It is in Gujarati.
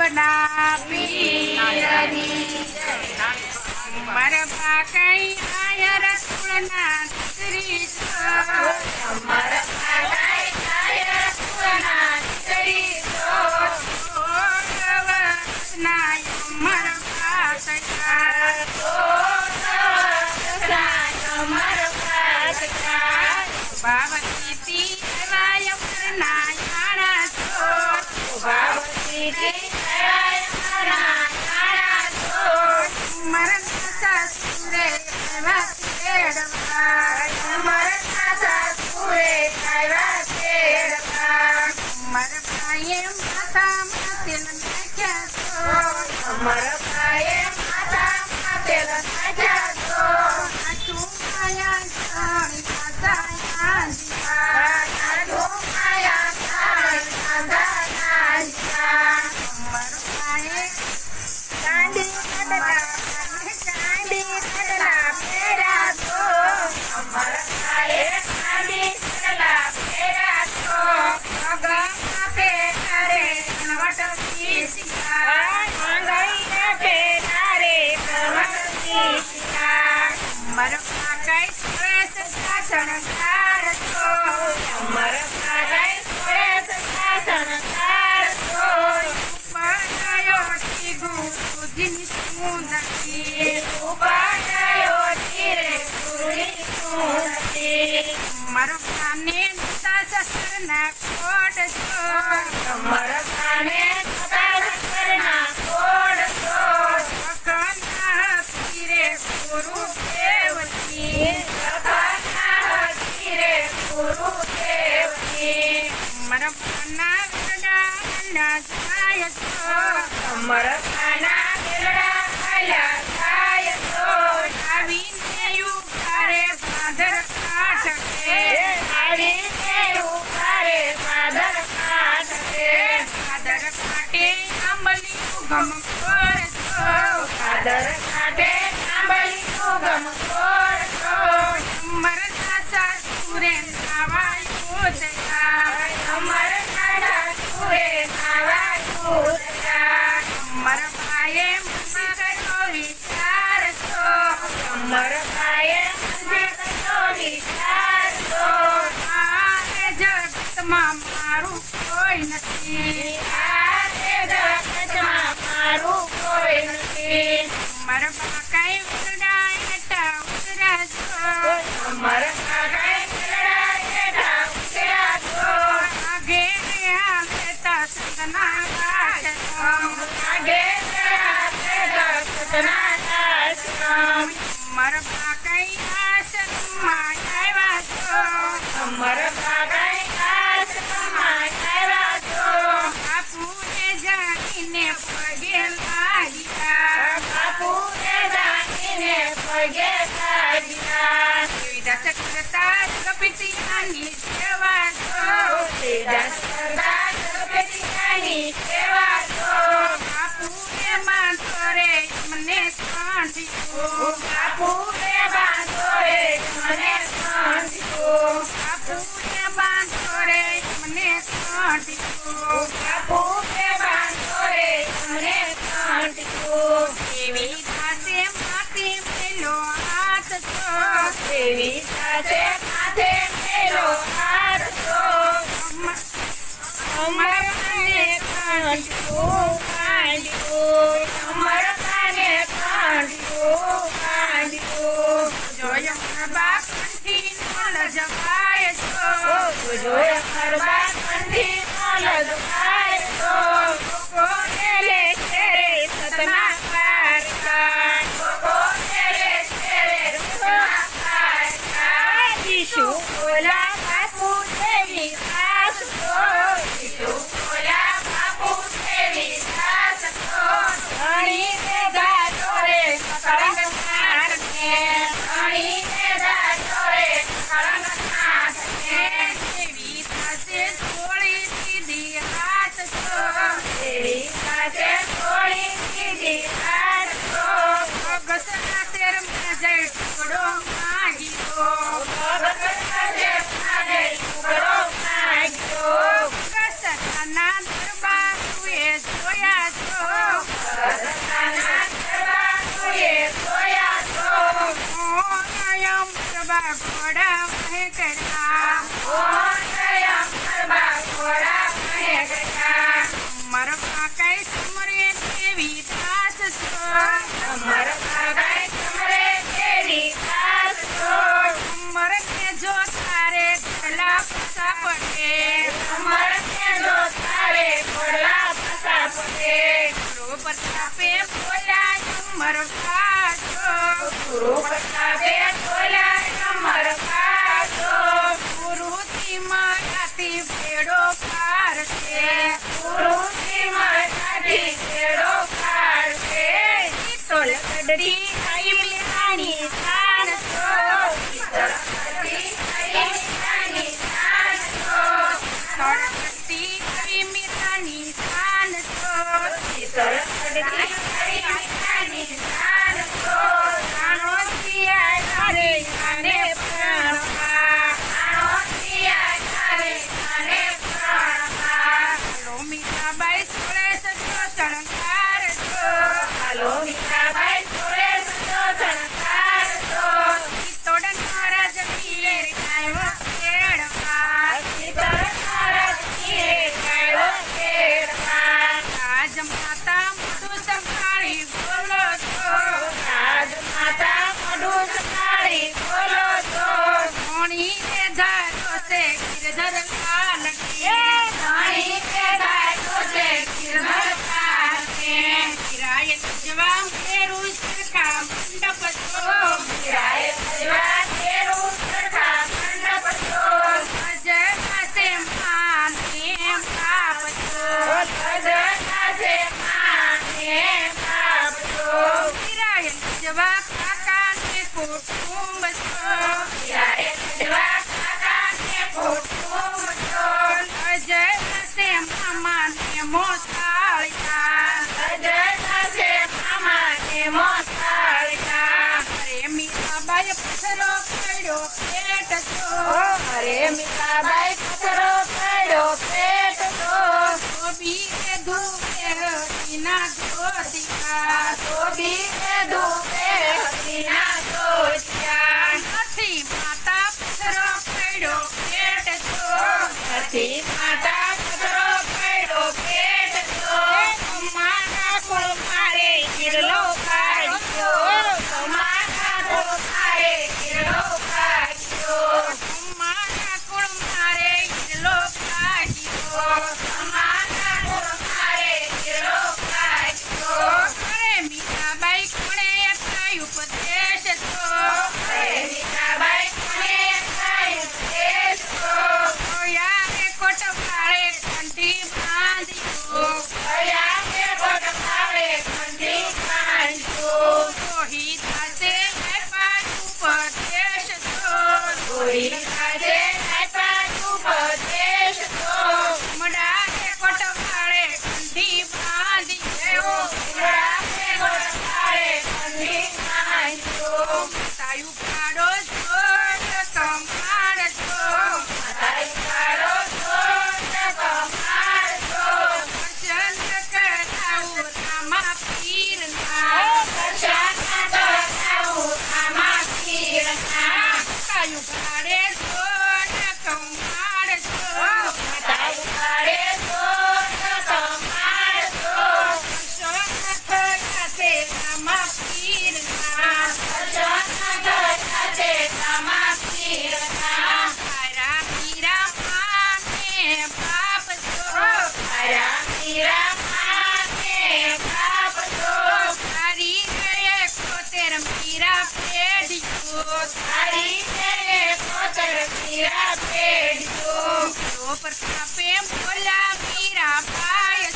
બાબના પીરની મરબા કઈ આયર કુળના દીકરી છો મરબા કઈ આયર કુળના દીકરી છો ના મરબા સકા મરબા સકા બાવતી તી વાય મરના યાણા છો બાવતી તી વાય મરના યાણા છો મરના સસુરે કૈવા તેડવા મરના સસુરે કૈવા તેડવા મરબાએ માથામાં તેલ નાખ્યા છો મરબાએ માથામાં તેલ નાખ્યા છો આટલું માયા જાણી પાસાયા જીવા આટલું માયા જાણી પાસાયા જીવા મરબાએ ચાંદી કડલા ફેરા છો મરબાએ ચાંદી કડલા ફેરા છો પગમાં પેટારે કનવટથી શિકા મંગળીને પેટારે કનવટથી શિકા મરબા કઈ સુરેશ શણગાર છો મરબા કઈ સુરેશ શણગાર છો ઉપાડ્યો તી ગુરુજીની સુંદરી ઉપાડ્યો તી રે ગુરુની સુંદરી મરબાને સસરના કોટ છો મરબાને સસરના કોટ છો કના તીરે ગુરુ દેવતી કના તીરે ગુરુ દેવતી મરબાના ગડા જાય છો મરબાના ગડા જાય છો આવીને યુકારે ફાધર કાટકે આવીને યુકારે ફાધર કાટકે ફાધર કાટે આંબલી ગમ કોર છો ફાધર કાટે આંબલી ગમ કોર છો મરના સાસુરે નાવાયું જયા મરના સાસુરે નાવાયું જયા મરબાએ મને કયો વિચાર છો મરબાએ મને કયો વિચાર છો આ જગતમાં મારું કોઈ નથી આ જગતમાં મારું કોઈ નથી મરબા કઈ ઉતરાયટા ઉતરા છો મરબા કઈ ઉતરાયટા ઉતરા છો આગે લેતા સતના આશ્રમ આગે લેતા સતના આશ્રમ મરબા કઈ આશ્રમમાં આવ્યા છો મરબા કઈ આશ્રમમાં આવ્યા છો બાપુને જાણીને પગે લાગ્યા બાપુને જાણીને પગે લાગ્યા દસ કરતા કપિતિયાની સેવા છો દસ કરતા કપિતિયાની સેવા છો બાપુને બાંધો રે મને સાંધ્યો બાપુને બાંધો રે મને સાંધ્યો બાપુને બાંધો રે મને સાંધ્યો બાપુને બાંધો રે મને સાંધ્યો એવી સાથે માથે મેલો હાથ છો એવી સાથે માથે મેલો હાથ છો મરબાને કાંડ્યો કાંડ્યો મરબાને કાંડ્યો કાંડ્યો જોય મરબા કંઠી નો લજવાય છો જોય મરબા કંઠી નો લજવાય છો કોને લે તેરે સતના પાર કાઢ કોને લે તેરે સતના પાર કાઢ ઈશુ બોલા બાપુ દેવી આસ છો ઈશુ બોલા બાપુ દેવી આસ છો ઘણી ને ગાતો રે કળંગ નાથને ઘણી ને ગાતો રે કળંગ નાથને દેવી પાસે છોડી દીધી હાથ છો દેવી પાસે છોડી દીધી હાથ છો ભગતના શેરમાં જઈ ટુકડો માંગ્યો ભગતના શેરમાં જઈ ટુકડો માંગ્યો કસના દરબાર તુએ જોયા છો ઘોડા કહે કરા મારો કાકા સમરે દેવી દાસ સમર કે જો તારે ગલા પસા પડે ગુરુ પ્રતાપે બોલ્યા સમર ગુરુજી મારાથી ભેડો પાડશે તો લકડી આઈ મિલાની સાન તળકતી આવી મીરાની સાન જાણો સિયા રે આને હાલો મીરાબાઈ સોળે સચો શણગાર તોડન મહારાજ વીર આવ્યો કેળવા રાજ માતા મોઢું સંભાળી બોલો તો ધોણી ને ધારો છે ગિરધર લાલ કિરાય જવા મેરું સરખા મંડપ અજય પાસે માન એમ કિરાય જવા કાકા ને કુટુંબ અજય પાસે મામા ને મોસાળિયા અરે મીરાબાઈ પથરો પડ્યો પેટ તો ધોબી કે ધૂપે હસીના ધોતિયા નથી માતા પથરો પડ્યો પેટ તો મારા કોળ મારે કિરલો કાઢ્યો મારા કોળ મારે કિરલો કાઢ્યો અરે મીરાબાઈ કોણે અપાયું ઉપદેશ તો યારે કોટ પાળે કંઠી બાંધ્યો રોહી થશે ઉપદેશ તો મડાને કોટ પાળે કંઠી બાંધ્યો તાયું પાડો છોડ કમાડ દર્શન કરાવું રામા પીરના તાયું પાડે છોડ કમાડ પ્રતાપે બોલા મીરા ભાઈ